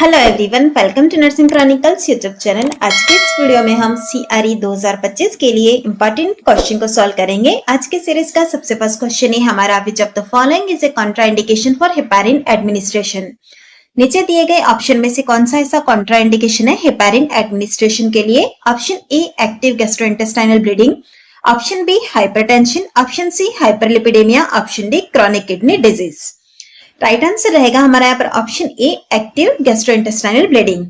Hello everyone, welcome to nursing chronicles YouTube channel. आज के इस वीडियो में हम CRE 2025 के लिए इंपॉर्टेंट क्वेश्चन को सॉल्व करेंगे। आज के सीरीज का सबसे फर्स्ट क्वेश्चन है हमारा, which of the following is A contraindication for heparin administration. नीचे दिए गए ऑप्शन में से कौन सा ऐसा कॉन्ट्राइंडिकेशन है हेपारिन एडमिनिस्ट्रेशन के लिए? Option A active gastrointestinal bleeding, option B hypertension, option C hyperlipidaemia, option D chronic kidney disease. Right answer रहेगा हमारा यहाँ पर option A active gastrointestinal bleeding.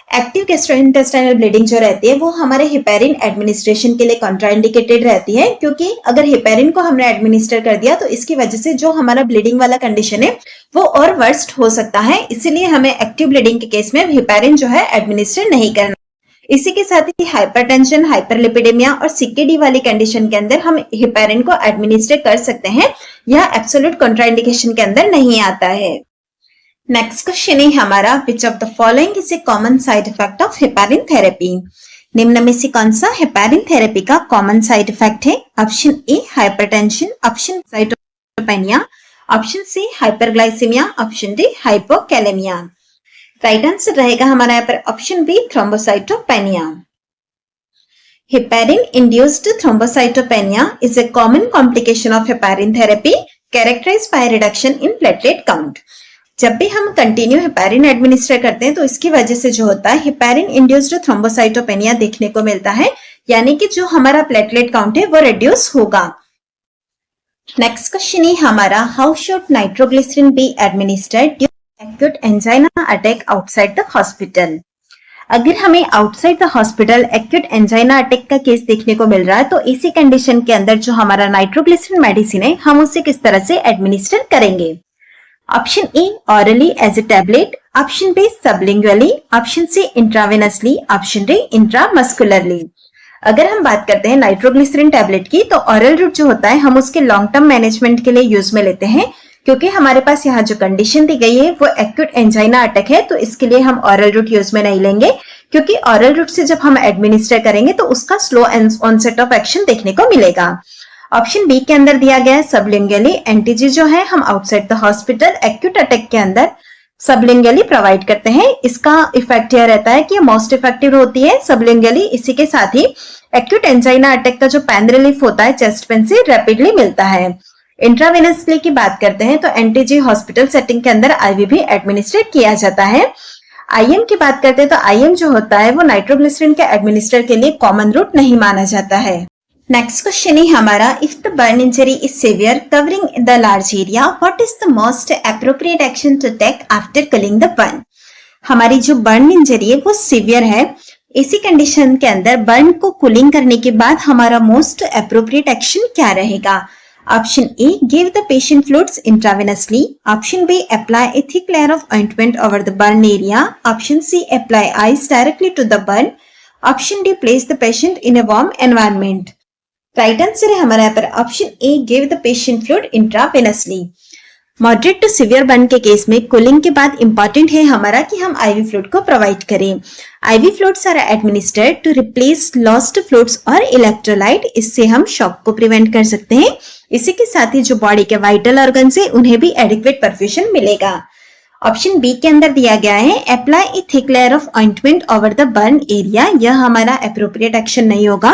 Active gastrointestinal bleeding जो रहती है वो हमारे हेपारिन एडमिनिस्ट्रेशन के लिए कॉन्ट्राइंडिकेटेड रहती है, क्योंकि अगर हेपारिन को हमने एडमिनिस्टर कर दिया तो इसकी वजह से जो हमारा ब्लीडिंग वाला कंडीशन है वो और वर्स्ट हो सकता है। इसीलिए हमें एक्टिव ब्लीडिंग के केस में हेपारिन जो है एडमिनिस्टर नहीं करना। इसी के साथ ही हाइपरटेंशन, हाइपरलिपिडेमिया और CKD वाली कंडीशन के अंदर हम हेपारिन को एडमिनिस्टर कर सकते हैं। यह एब्सोल्यूट कॉन्ट्राइंडिकेशन के अंदर नहीं आता है। नेक्स्ट क्वेश्चन है हमारा, which of the following is a common side effect of heparin therapy. निम्न में से कौन सा हेपारिन थेरेपी का कॉमन साइड इफेक्ट है? Option A hypertension, option cytopenia, option C hyperglycaemia, option D hypokalaemia. Right answer रहेगा हमारा यहाँ पर option B thrombocytopenia. Heparin induced thrombocytopenia is a common complication of heparin therapy characterised by reduction in platelet count. जब भी हम continue heparin administer करते हैं तो इसकी वजह से जो होता है हेपारिन इंड्यूस्ड थ्रोम्बोसाइटोपेनिया देखने को मिलता है, यानी कि जो हमारा प्लेटलेट काउंट है वो रिड्यूस होगा। नेक्स्ट क्वेश्चन है हमारा, how should nitroglycerin be administered acute angina attack outside the hospital. अगर हमें outside the hospital acute angina attack का केस देखने को मिल रहा है तो इसी कंडीशन के अंदर जो हमारा नाइट्रोग्लिसरीन मेडिसिन है हम उसे किस तरह से एडमिनिस्टर करेंगे? Option A orally as a tablet, option B sublingually, option C intravenously, option D intramuscularly. अगर हम बात करते हैं नाइट्रोग्लिसरीन टैबलेट की तो ऑरल रूट जो होता है हम उसके लॉन्ग टर्म मैनेजमेंट के लिए यूज में लेते हैं, क्योंकि हमारे पास यहाँ जो कंडीशन दी गई है वो एक्यूट एंजाइना अटैक है, तो इसके लिए हम ऑरल रूट यूज में नहीं लेंगे, क्योंकि ऑरल रूट से जब हम एडमिनिस्टर करेंगे तो उसका स्लो ऑनसेट ऑफ एक्शन देखने को मिलेगा। ऑप्शन बी के अंदर दिया गया है सबलिंगुअली एंटीजी जो है हम outside the hospital acute attack के अंदर सबलिंगुअली प्रोवाइड करते हैं। इसका इफेक्ट यह रहता है कि मोस्ट इफेक्टिव होती है सबलिंगुअली। इसी के साथ ही एक्यूट एंजाइना अटैक का जो पेन रिलीफ होता है चेस्ट पेन से रैपिडली मिलता है। इंट्रावेनसली की बात करते हैं तो एंटीजी हॉस्पिटल सेटिंग के अंदर IV भी एडमिनिस्ट्रेट किया जाता है। IM की बात करते हैं तो IM जो होता है वो नाइट्रोग्लिसरीन के एडमिनिस्टर के लिए कॉमन रूट नहीं माना जाता है। नेक्स्ट क्वेश्चन है हमारा, if the burn injury is severe covering the large area, what is the most appropriate action to take after cooling the burn. हमारी जो बर्न इंजरी है वो सिवियर है, इसी कंडीशन के अंदर बर्न को कूलिंग करने के बाद हमारा मोस्ट एप्रोप्रिएट एक्शन क्या रहेगा? Option A, give the patient fluids intravenously. Option B, apply a thick layer of ointment over the burn area. Option C, apply ice directly to the burn. Option D, place the patient in a warm environment. Right answer है हमारा यहाँ पर option A, give the patient fluid intravenously. Moderate to severe burn के case में cooling के बाद important है हमारा कि हम IV फ्लूइड को प्रोवाइड करें। IV fluids are administered to replace lost fluids और इलेक्ट्रोलाइट। इससे हम शॉक को प्रिवेंट कर सकते हैं। इसी के साथ ही जो बॉडी के वाइटल ऑर्गन्स है उन्हें भी एडिक्वेट परफ्यूजन मिलेगा। ऑप्शन बी के अंदर दिया गया है apply A thick layer of ointment over the burn area. यह हमारा एप्रोप्रिएट एक्शन नहीं होगा,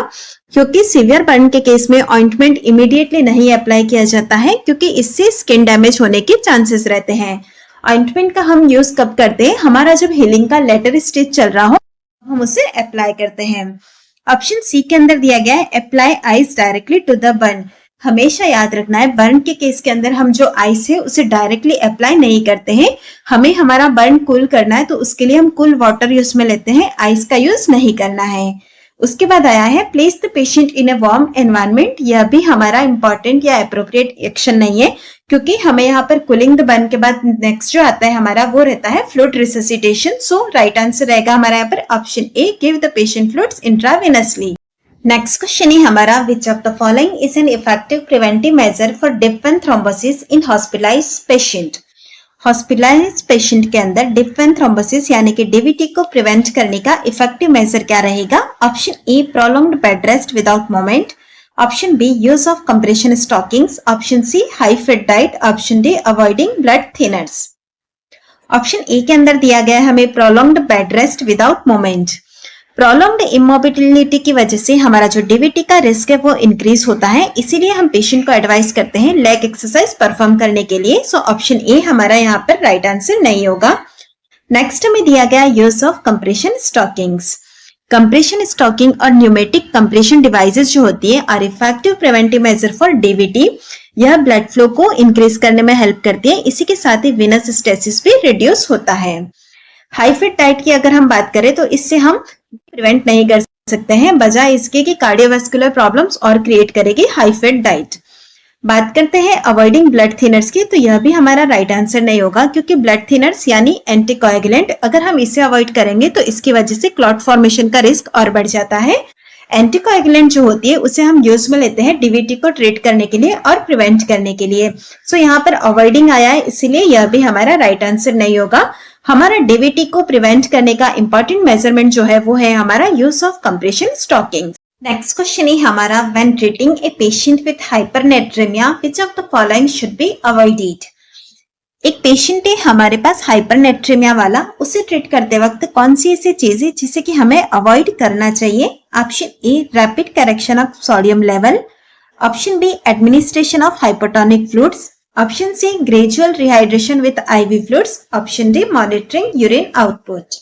क्योंकि सीवियर बर्न के केस में ऑइंटमेंट इमीडिएटली नहीं अप्लाई किया जाता है, क्योंकि इससे स्किन डैमेज होने के चांसेस रहते हैं। ऑइंटमेंट का हम यूज कब करते हैं? हमारा जब हीलिंग का लेटर स्टेज चल रहा हो हम उसे अप्लाई करते हैं। ऑप्शन सी के अंदर दिया गया है apply ice directly to the burn. हमेशा याद रखना है बर्न के केस के अंदर हम जो आइस है उसे डायरेक्टली अप्लाई नहीं करते हैं। हमें हमारा बर्न कूल करना है तो उसके लिए हम कूल वाटर यूज में लेते हैं, आइस का यूज नहीं करना है। उसके बाद आया है place the patient in a warm environment. यह भी हमारा इंपॉर्टेंट या अप्रोप्रिएट एक्शन नहीं है, क्योंकि हमें यहाँ पर कूलिंग द बर्न के बाद नेक्स्ट जो आता है हमारा वो रहता है fluid resuscitation. So right answer रहेगा हमारा यहाँ पर option A, give the patient fluids intravenously. Next question है हमारा, which of the following is an effective preventive measure for deep vein thrombosis in hospitalised patient. Hospitalised patient के अंदर dip vein thrombosis यानी कि DVT को prevent करने का effective measure क्या रहेगा? Option A, prolonged bed rest without movement, option B, use of compression stockings, option C, high fat diet, option D, avoiding blood thinners. Option A के अंदर दिया गया है हमें prolonged bed rest without movement. Prolonged immobility की वजह से हमारा जो डीवीटी का रिस्क है वो इंक्रीज होता है, इसीलिए हम पेशेंट को एडवाइस करते हैं लेग एक्सरसाइज परफॉर्म करने के लिए। सो ऑप्शन ए हमारा यहाँ पर राइट आंसर नहीं होगा। नेक्स्ट में दिया गया use of compression stockings. Compression stocking और न्यूमेटिक कंप्रेशन डिवाइसेस जो होती है are effective preventive measure for DVT. यह ब्लड फ्लो को इंक्रीज करने में हेल्प करती है, इसी के साथ ही वेनस स्टेसिस भी रिड्यूस होता है। हाई फैट डाइट की अगर हम बात करें तो इससे हम प्रिवेंट नहीं कर सकते हैं, बजाय इसके कि कार्डियोवास्कुलर प्रॉब्लम्स और क्रिएट करेगी हाई फैट डाइट। बात करते हैं अवॉइडिंग ब्लड थिनर्स की, तो यह भी हमारा राइट आंसर नहीं होगा, क्योंकि ब्लड थिनर्स यानी एंटीकोएगुलेंट अगर हम इसे अवॉइड करेंगे तो इसकी वजह से क्लॉट फॉर्मेशन का रिस्क और बढ़ जाता है। एंटीकोएगुलेंट जो होती है उसे हम यूज में लेते हैं डीवीटी को ट्रीट करने के लिए और प्रिवेंट करने के लिए। सो यहाँ पर अवॉइडिंग आया है, इसीलिए यह भी हमारा राइट आंसर नहीं होगा। हमारा डीवीटी को प्रिवेंट करने का इंपॉर्टेंट मेजरमेंट जो है वो है हमारा use of compression stocking. Next question है हमारा, when treating a patient with hypernatraemia which of the following should be avoided. एक पेशेंट है हमारे पास हाइपरनेट्रेमिया वाला, उसे ट्रीट करते वक्त कौन सी ऐसी चीज है जिसे कि हमें अवॉइड करना चाहिए। Option A rapid correction of sodium level, option B administration of hypotonic fluids, option C gradual rehydration with IV fluids, option D monitoring urine output.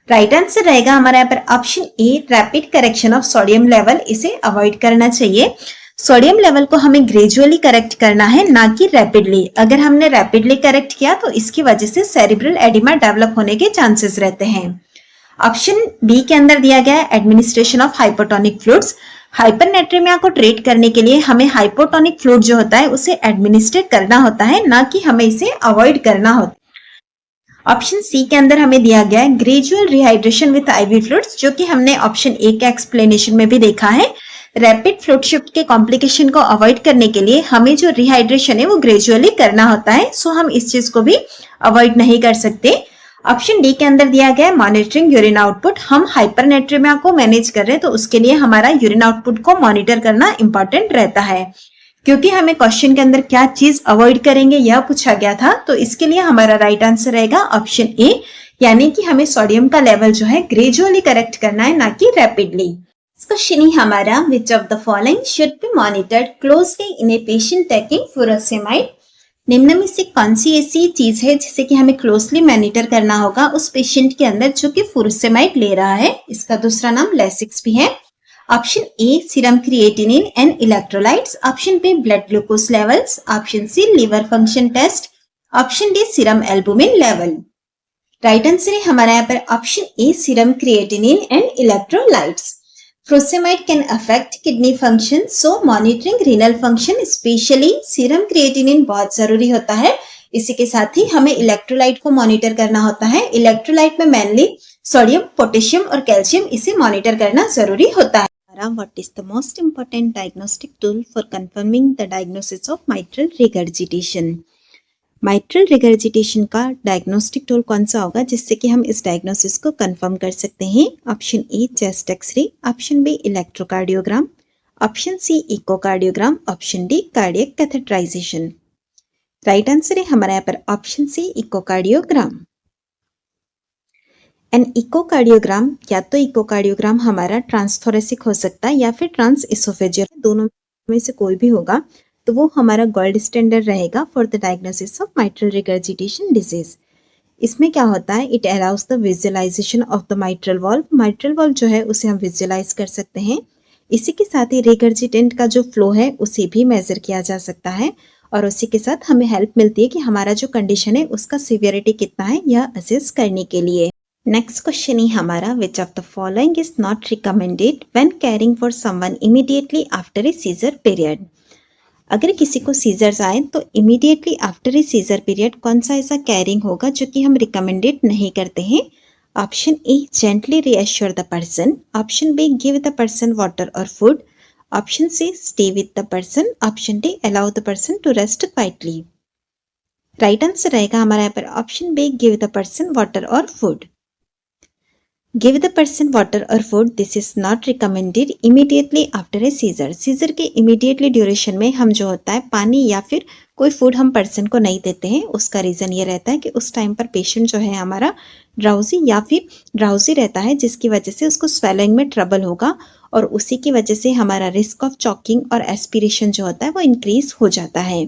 Right answer रहेगा हमारा यहाँ पर option A rapid correction of sodium level, इसे avoid करना चाहिए। Sodium level को हमें gradually correct करना है, ना कि रैपिडली। अगर हमने रैपिडली करेक्ट किया तो इसकी वजह से सेरिब्रल एडिमा डेवलप होने के चांसेस रहते हैं। ऑप्शन बी के अंदर दिया गया है administration of hypotonic fluids. Hypernatraemia को ट्रीट करने के लिए हमें हाइपोटोनिक फ्लूइड जो होता है उसे एडमिनिस्ट्रेट करना होता है, ना कि हमें इसे अवॉइड करना होता है। ऑप्शन सी के अंदर हमें दिया गया है gradual rehydration with IV fluids, जो कि हमने ऑप्शन ए के एक्सप्लेनेशन में भी देखा है। रैपिड फ्लूइड शिफ्ट के कॉम्प्लिकेशन को अवॉइड करने के लिए हमें जो रिहाइड्रेशन है वो ग्रेजुअली करना होता है, सो हम इस चीज को भी अवॉइड नहीं कर सकते। ऑप्शन डी के अंदर दिया गया है मॉनिटरिंग यूरिन आउटपुट। हम हाइपरनेट्रेमिया को मैनेज कर रहे हैं तो उसके लिए हमारा यूरिन आउटपुट को मॉनिटर करना इंपॉर्टेंट रहता है। क्योंकि हमें क्वेश्चन के अंदर क्या चीज अवॉइड करेंगे यह पूछा गया था, तो इसके लिए हमारा राइट आंसर रहेगा ऑप्शन ए, यानी कि हमें सोडियम का लेवल जो है ग्रेजुअली करेक्ट करना है, ना कि रैपिडली। क्वेश्चन ही हमारा, which of the following should B monitored closely in a patient taking फुरोसेमाइड। निम्न में से कौन सी ऐसी चीज है जिसे कि हमें क्लोजली मॉनिटर करना होगा उस पेशेंट के अंदर जो कि फुरोसेमाइड ले रहा है। इसका दूसरा नाम लेसिक्स भी है। Option A serum creatinine and electrolytes, option B blood glucose levels, option C liver function test, option D serum albumin level. Right answer है हमारा यहाँ पर option A serum creatinine and electrolytes. Furosemide can affect kidney function, so monitoring renal function, specially serum creatinine बहुत जरूरी होता है। इसी के साथ ही हमें इलेक्ट्रोलाइट को मॉनिटर करना होता है। इलेक्ट्रोलाइट में मेनली सोडियम, पोटेशियम और कैल्शियम, इसे मॉनिटर करना जरूरी होता है। What is the most important diagnostic tool for confirming the diagnosis of mitral regurgitation? Mitral regurgitation का डायग्नोस्टिक टूल कौन सा होगा जिससे कि हम इस डायग्नोसिस को कंफर्म कर सकते हैं। Option A chest X ray, option B electrocardiogram, option C echocardiogram, option D cardiac catheterisation. Right answer है हमारा यहाँ पर option C echocardiogram. And echocardiogram, या तो इकोकार्डियोग्राम हमारा ट्रांसथोरेसिक हो सकता है या फिर ट्रांस एसोफेजियल, दोनों में से कोई भी होगा, तो वो हमारा गोल्ड स्टैंडर्ड रहेगा for the diagnosis of mitral regurgitation disease. इसमें क्या होता है, it allows the visualisation of the mitral valve. Mitral valve जो है उसे हम विजुअलाइज कर सकते हैं। इसी के साथ ही रिगर्जिटेंट का जो फ्लो है उसे भी मेजर किया जा सकता है, और उसी के साथ हमें हेल्प मिलती है कि हमारा जो कंडीशन है उसका सिवियरिटी कितना है यह असेस करने के लिए। नेक्स्ट क्वेश्चन ही हमारा, which of the following is not recommended when caring for someone immediately after a seizure period. अगर किसी को सीजर्स आए तो immediately after a seizure period कौन सा ऐसा केयरिंग होगा जो कि हम रिकमेंडेड नहीं करते हैं। Option A gently reassure the person, option B give the person water और food, option C stay with the person, option D allow the person to rest quietly. Right answer रहेगा हमारा यहाँ पर option B give the person water और food. Give the person water और food, this is not recommended immediately after a seizure. Seizure के immediately duration में हम जो होता है पानी या फिर कोई फूड हम पर्सन को नहीं देते हैं। उसका रीज़न ये रहता है कि उस टाइम पर पेशेंट जो है हमारा ड्राउजी या फिर ड्राउजी रहता है, जिसकी वजह से उसको स्वेलिंग में ट्रबल होगा और उसी की वजह से हमारा रिस्क ऑफ चॉकिंग और एस्पिरेशन जो होता है वो इंक्रीज हो जाता है।